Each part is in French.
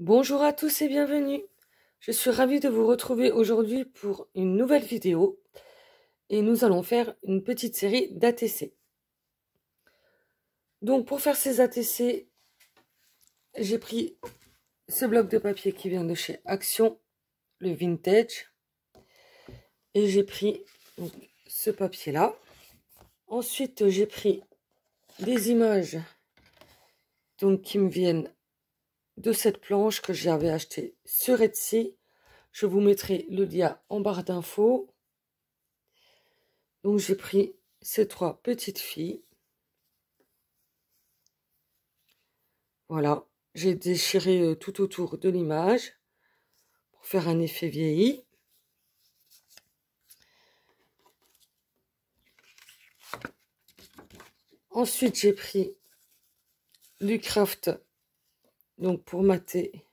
Bonjour à tous et bienvenue. Je suis ravie de vous retrouver aujourd'hui pour une nouvelle vidéo et nous allons faire une petite série d'ATC. Donc pour faire ces ATC, j'ai pris ce bloc de papier qui vient de chez Action, le vintage, et j'ai pris donc, ce papier là. Ensuite j'ai pris des images donc, qui me viennent de cette planche que j'avais achetée sur Etsy. Je vous mettrai le lien en barre d'infos. Donc j'ai pris ces trois petites filles. Voilà, j'ai déchiré tout autour de l'image pour faire un effet vieilli. Ensuite, j'ai pris du craft donc pour mater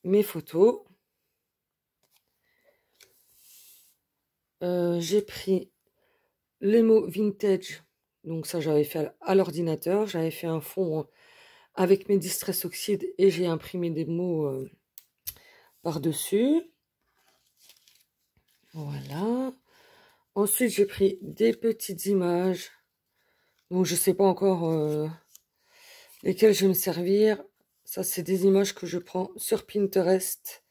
mes photos. J'ai pris les mots vintage, donc ça j'avais fait à l'ordinateur. J'avais fait un fond avec mes Distress Oxide et j'ai imprimé des mots par-dessus. Voilà. Ensuite, j'ai pris des petites images. Donc, je ne sais pas encore lesquelles je vais me servir. Ça, c'est des images que je prends sur Pinterest.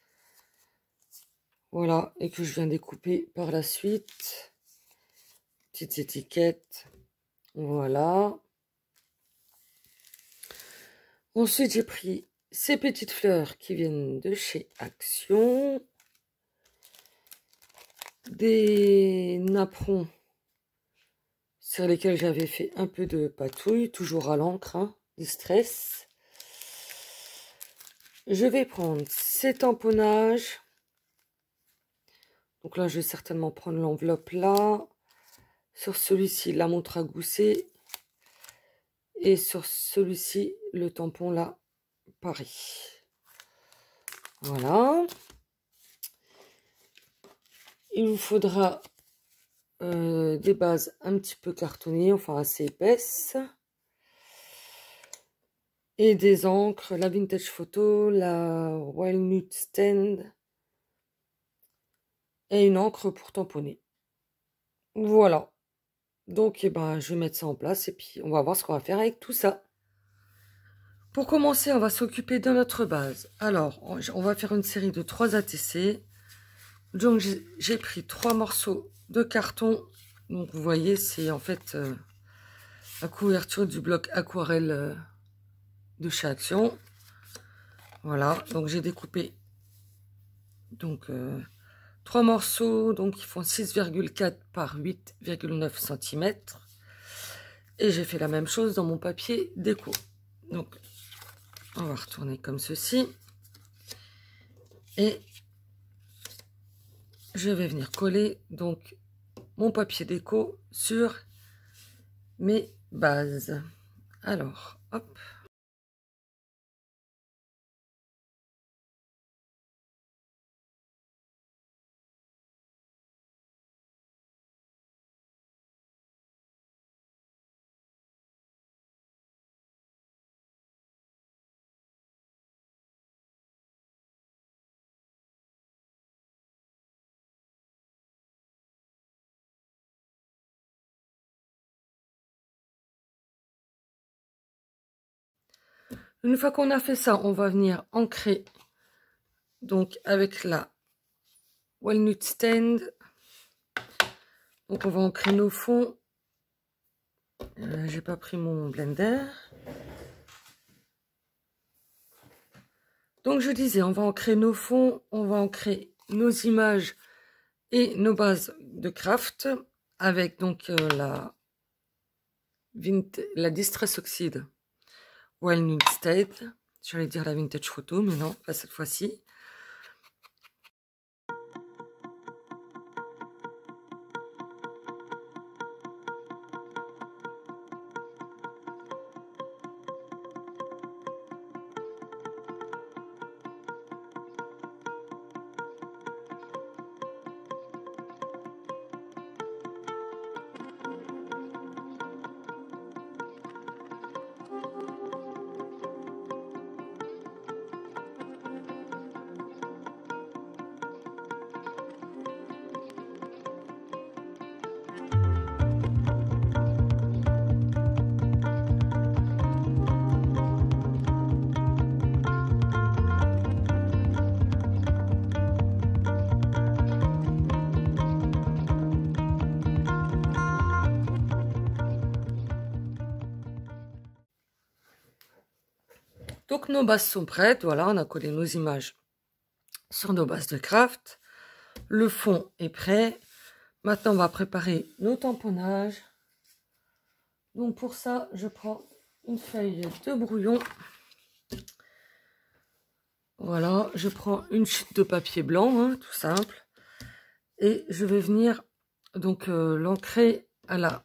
Voilà, et que je viens découper par la suite. Petites étiquettes. Voilà. Ensuite, j'ai pris ces petites fleurs qui viennent de chez Action. Des napperons sur lesquels j'avais fait un peu de patouille, toujours à l'encre, hein, Distress. Je vais prendre ces tamponnages. Donc là, je vais certainement prendre l'enveloppe là. Sur celui-ci, la montre à gousset. Et sur celui-ci, le tampon là, pareil. Voilà. Il vous faudra des bases un petit peu cartonnées, enfin assez épaisses. Et des encres, la Vintage Photo, la Walnut Stand. Et une encre pour tamponner. Voilà. Donc, eh ben, je vais mettre ça en place et puis on va voir ce qu'on va faire avec tout ça. Pour commencer, on va s'occuper de notre base. Alors, on va faire une série de 3 ATC. Donc, j'ai pris 3 morceaux de carton. Donc, vous voyez, c'est en fait la couverture du bloc aquarelle de chez Action. Voilà, donc j'ai découpé donc 3 morceaux, donc ils font 6,4 par 8,9 cm. Et j'ai fait la même chose dans mon papier déco. Donc, on va retourner comme ceci. Et je vais venir coller donc mon papier déco sur mes bases. Alors, hop. Une fois qu'on a fait ça, on va venir ancrer donc avec la Walnut Stand. Donc on va ancrer nos fonds. J'ai pas pris mon blender. Donc je disais, on va ancrer nos fonds, on va ancrer nos images et nos bases de craft avec donc la Distress Oxide Walnut State. J'allais dire la Vintage Photo, mais non, pas cette fois-ci. Donc nos bases sont prêtes, voilà, on a collé nos images sur nos bases de craft. Le fond est prêt. Maintenant, on va préparer nos tamponnages. Donc pour ça, je prends une feuille de brouillon. Voilà, je prends une chute de papier blanc, hein, tout simple. Et je vais venir donc l'ancrer à la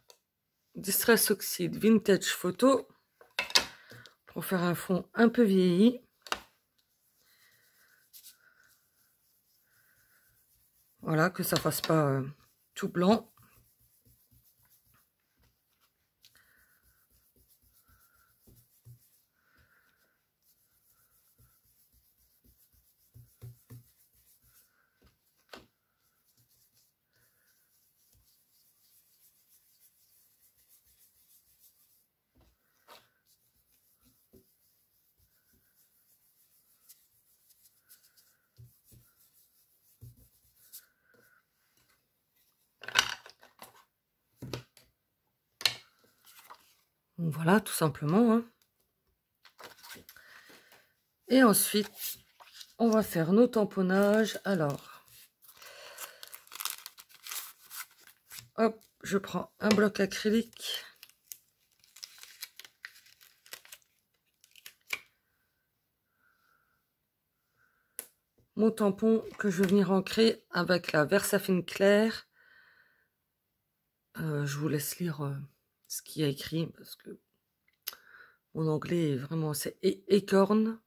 Distress Oxide Vintage Photo pour faire un fond un peu vieilli. Voilà, que ça fasse pas tout blanc. Donc voilà, tout simplement. Hein. Et ensuite, on va faire nos tamponnages. Alors, hop, je prends un bloc acrylique. Mon tampon que je vais venir ancrer avec la Versafine claire. Je vous laisse lire ce qu'il y a écrit parce que mon anglais est vraiment... C'est Acorn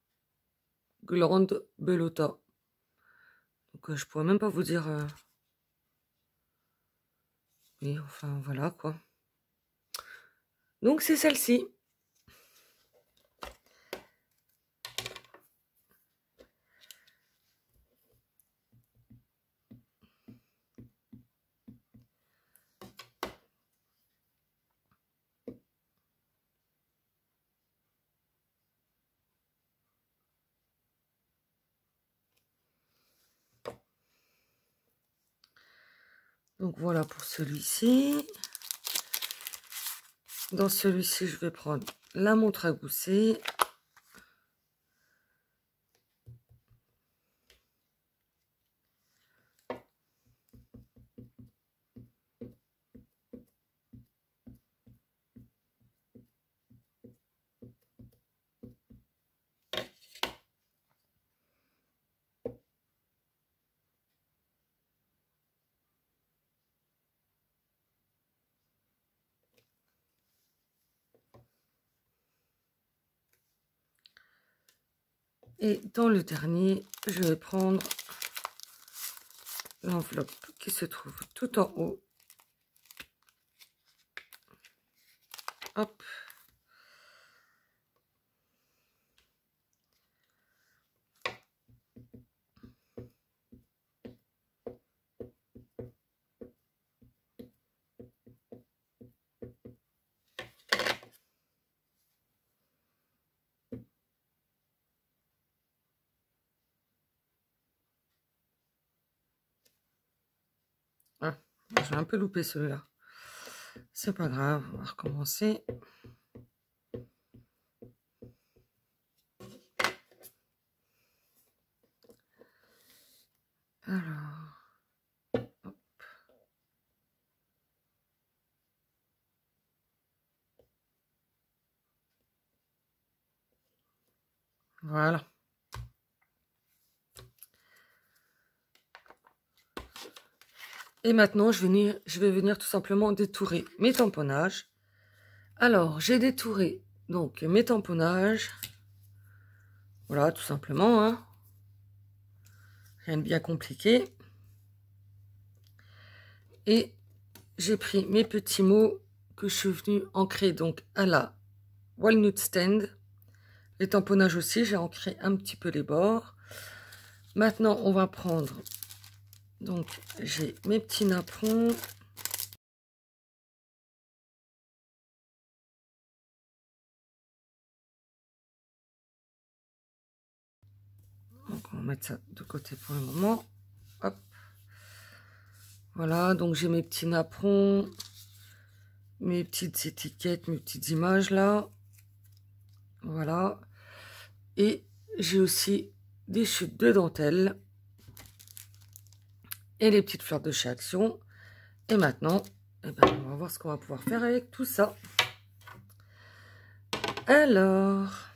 Glande Belota. Donc je pourrais même pas vous dire... Oui, enfin voilà quoi. Donc c'est celle-ci. Donc voilà pour celui-ci. Dans celui-ci, je vais prendre la montre à gousset. Et dans le dernier, je vais prendre l'enveloppe qui se trouve tout en haut. Hop. Ah, j'ai un peu loupé celui-là. C'est pas grave, on va recommencer. Alors, hop. Voilà. Et maintenant, je vais venir tout simplement détourer mes tamponnages. Alors, j'ai détouré donc mes tamponnages. Voilà, tout simplement. Hein. Rien de bien compliqué. Et j'ai pris mes petits mots que je suis venue ancrer donc à la Walnut Stand. Les tamponnages aussi, j'ai ancré un petit peu les bords. Maintenant, on va prendre... Donc, j'ai mes petits napperons. Donc, on va mettre ça de côté pour le moment. Hop. Voilà, donc j'ai mes petits napperons, mes petites étiquettes, mes petites images là. Voilà. Et j'ai aussi des chutes de dentelle et les petites fleurs de chez Action. Et maintenant, eh ben, on va voir ce qu'on va pouvoir faire avec tout ça. Alors...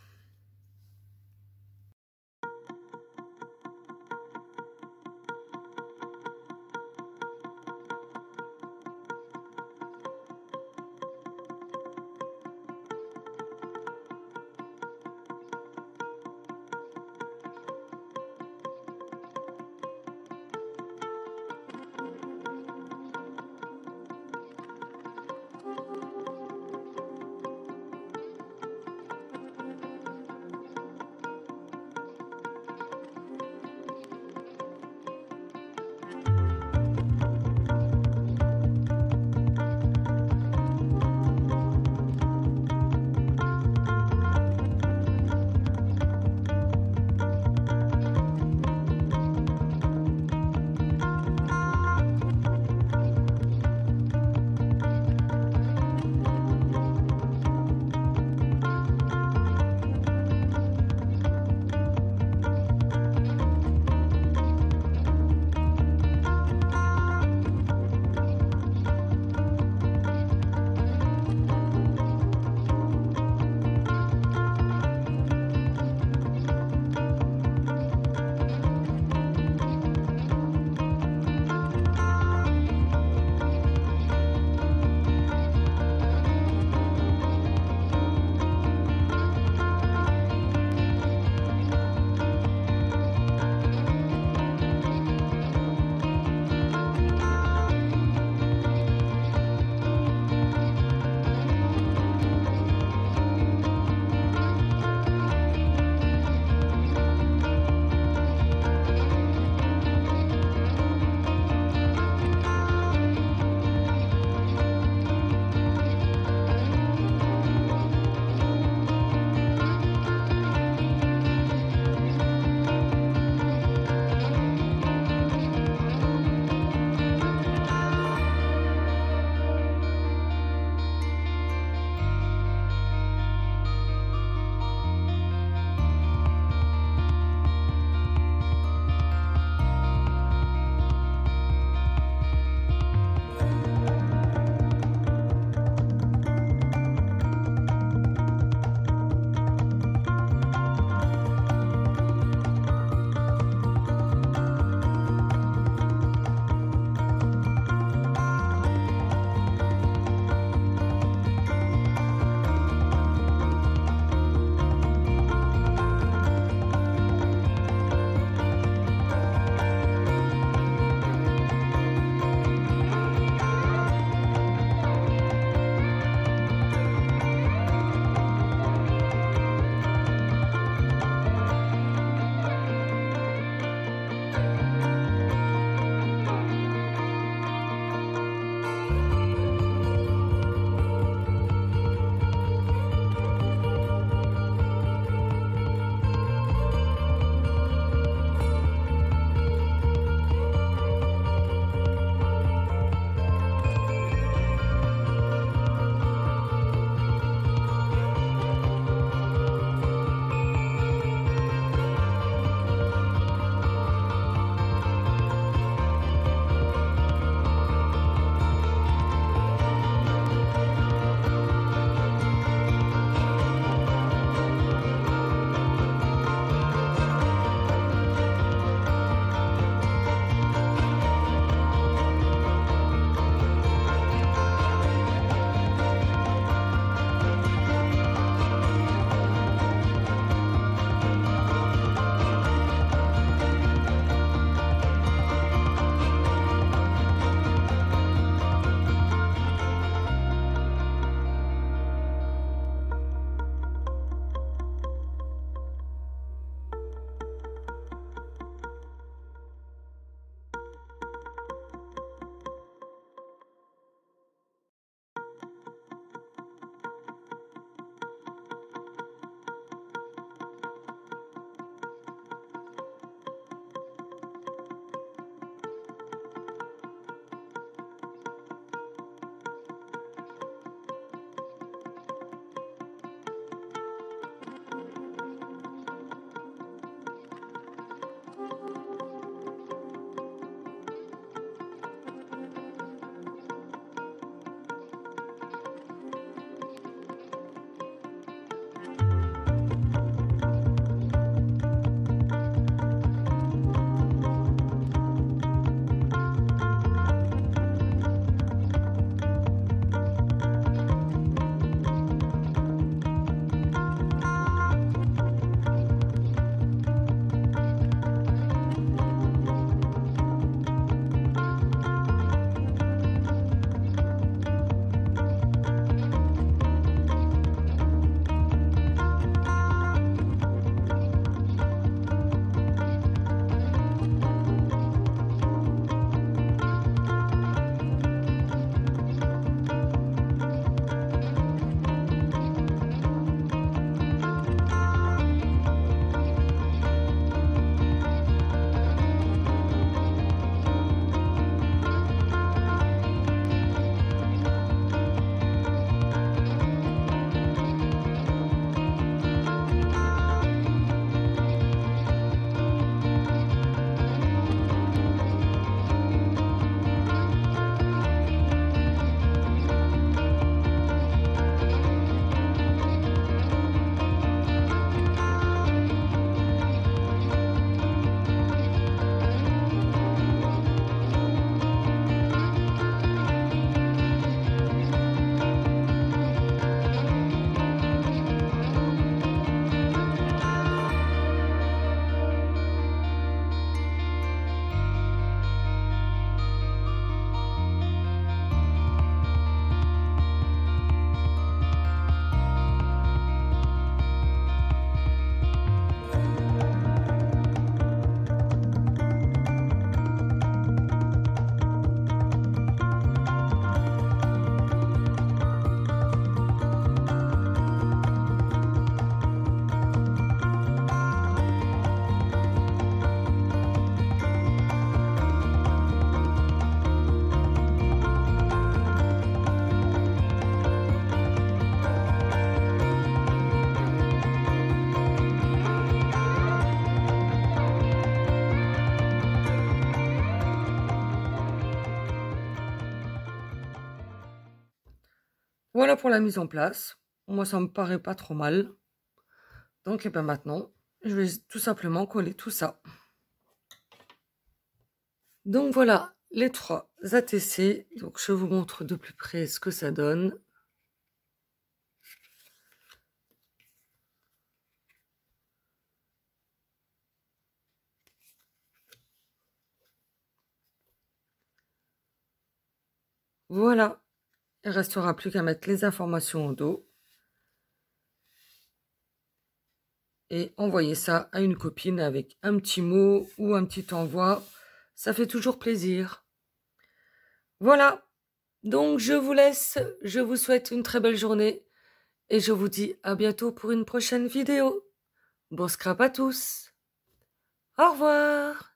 Voilà pour la mise en place. Moi, ça me paraît pas trop mal. Donc, et ben maintenant, je vais tout simplement coller tout ça. Donc voilà, les 3 ATC. Donc je vous montre de plus près ce que ça donne. Voilà, il ne restera plus qu'à mettre les informations au dos. Et envoyer ça à une copine avec un petit mot ou un petit envoi. Ça fait toujours plaisir. Voilà, donc je vous laisse. Je vous souhaite une très belle journée. Et je vous dis à bientôt pour une prochaine vidéo. Bon scrap à tous. Au revoir.